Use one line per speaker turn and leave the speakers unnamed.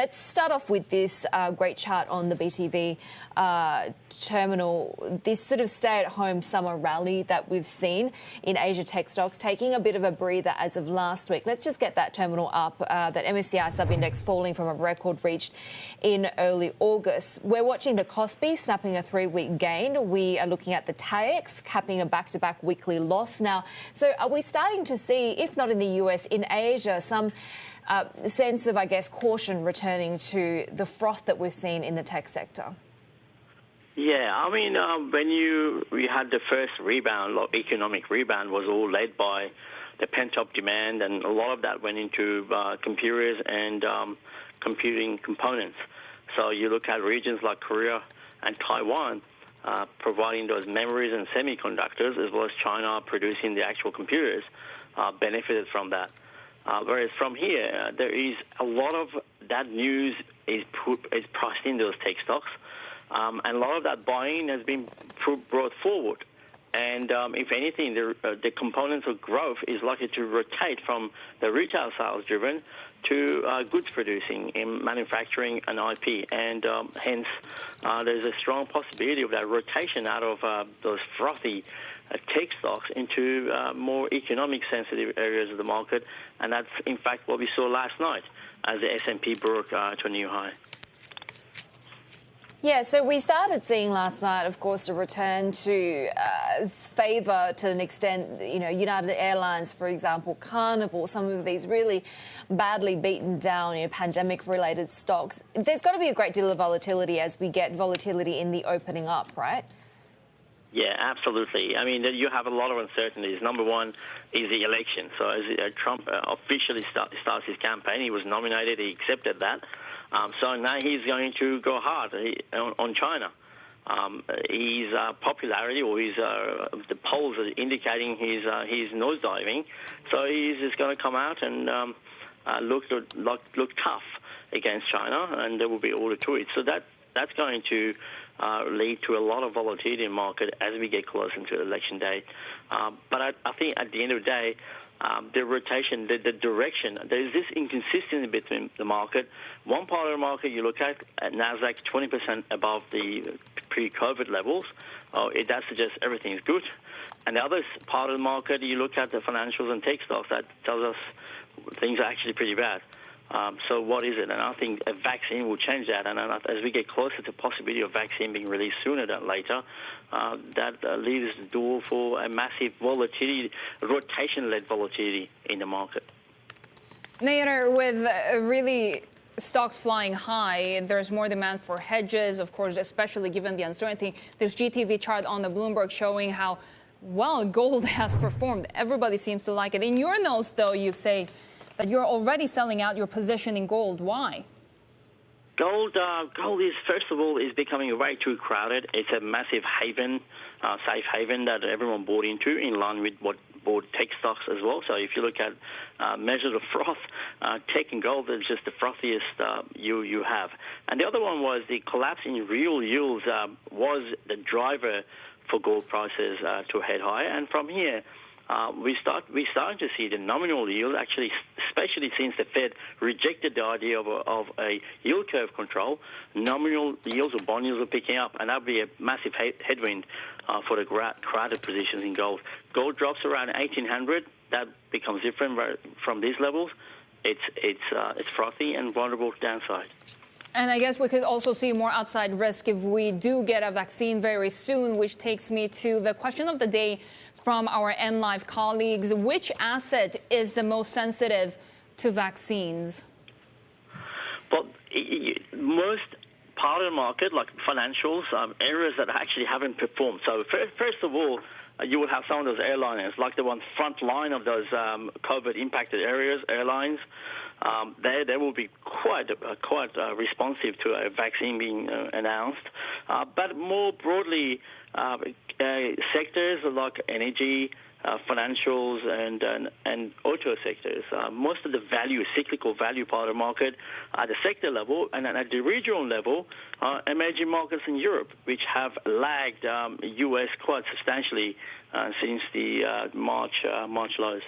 Let's start off with this great chart on the BTV terminal. This sort of stay-at-home summer rally that we've seen in Asia tech stocks taking a bit of a breather as of last week. Let's just get that terminal up. That MSCI sub-index falling from a record reached in early August. We're watching the Kospi snapping a 3-week gain. We are looking at the TAIEX capping a back-to-back weekly loss now. So are we starting to see, if not in the US, in Asia, some sense of, I guess, caution returning to the froth that we've seen in the tech sector?
Yeah, I mean, when we had the first rebound, economic rebound, was all led by the pent-up demand, and a lot of that went into computers and computing components. So you look at regions like Korea and Taiwan providing those memories and semiconductors, as well as China producing the actual computers, benefited from that. Whereas from here, there is a lot of that news is priced in those tech stocks, and a lot of that buying has been brought forward. And if anything, the components of growth is likely to rotate from the retail sales driven to goods producing in manufacturing and IP, and hence there's a strong possibility of that rotation out of those frothy tech stocks into more economic sensitive areas of the market, and that's in fact what we saw last night as the S&P broke to a new high.
Yeah, so we started seeing last night, of course, a return to favour to an extent, United Airlines, for example, Carnival, some of these really badly beaten down, pandemic-related stocks. There's got to be a great deal of volatility as we get volatility in the opening up, right?
Yeah, absolutely. I mean, you have a lot of uncertainties. Number one is the election. So as Trump officially starts his campaign, he was nominated, he accepted that. So now he's going to go hard on China. His popularity, or the polls are indicating he's nosediving. So he's just going to come out and look tough against China, and there will be order to it. So that's going to lead to a lot of volatility in the market as we get closer to election day. But I think at the end of the day, the rotation, the direction, there's this inconsistency between the market. One part of the market you look at Nasdaq 20% above the pre-COVID levels. It does suggest everything is good. And the other part of the market, you look at the financials and tech stocks, that tells us things are actually pretty bad. So what is it? And I think a vaccine will change that. And as we get closer to the possibility of vaccine being released sooner than later, that leaves the door for a massive volatility, rotation-led volatility in the market.
Nader, with really stocks flying high, there's more demand for hedges, of course, especially given the uncertainty. There's GTV chart on the Bloomberg showing how well gold has performed. Everybody seems to like it. In your notes, though, you say that you're already selling out your position in gold. Why?
Gold is, first of all, is becoming way too crowded. It's a massive haven, safe haven that everyone bought into, in line with what bought tech stocks as well. So if you look at measures of froth, tech and gold is just the frothiest you have. And the other one was the collapse in real yields was the driver for gold prices to head higher. And from here, we're starting to see the nominal yield actually, especially since the Fed rejected the idea of a yield curve control, nominal yields or bond yields are picking up, and that'll be a massive headwind for the crowded positions in gold. Gold drops around 1,800. That becomes different from these levels. It's frothy and vulnerable to downside.
And I guess we could also see more upside risk if we do get a vaccine very soon, which takes me to the question of the day from our NLive colleagues. Which asset is the most sensitive to vaccines?
Well, most part of the market, like financials, areas that actually haven't performed. So first of all, you will have some of those airliners, like the ones front line of those COVID-impacted areas, airlines. They will be quite responsive to a vaccine being announced. But more broadly, sectors like energy, financials, and auto sectors. Most of the cyclical value part of the market at the sector level, and at the regional level, emerging markets in Europe, which have lagged U.S. quite substantially since the March lows.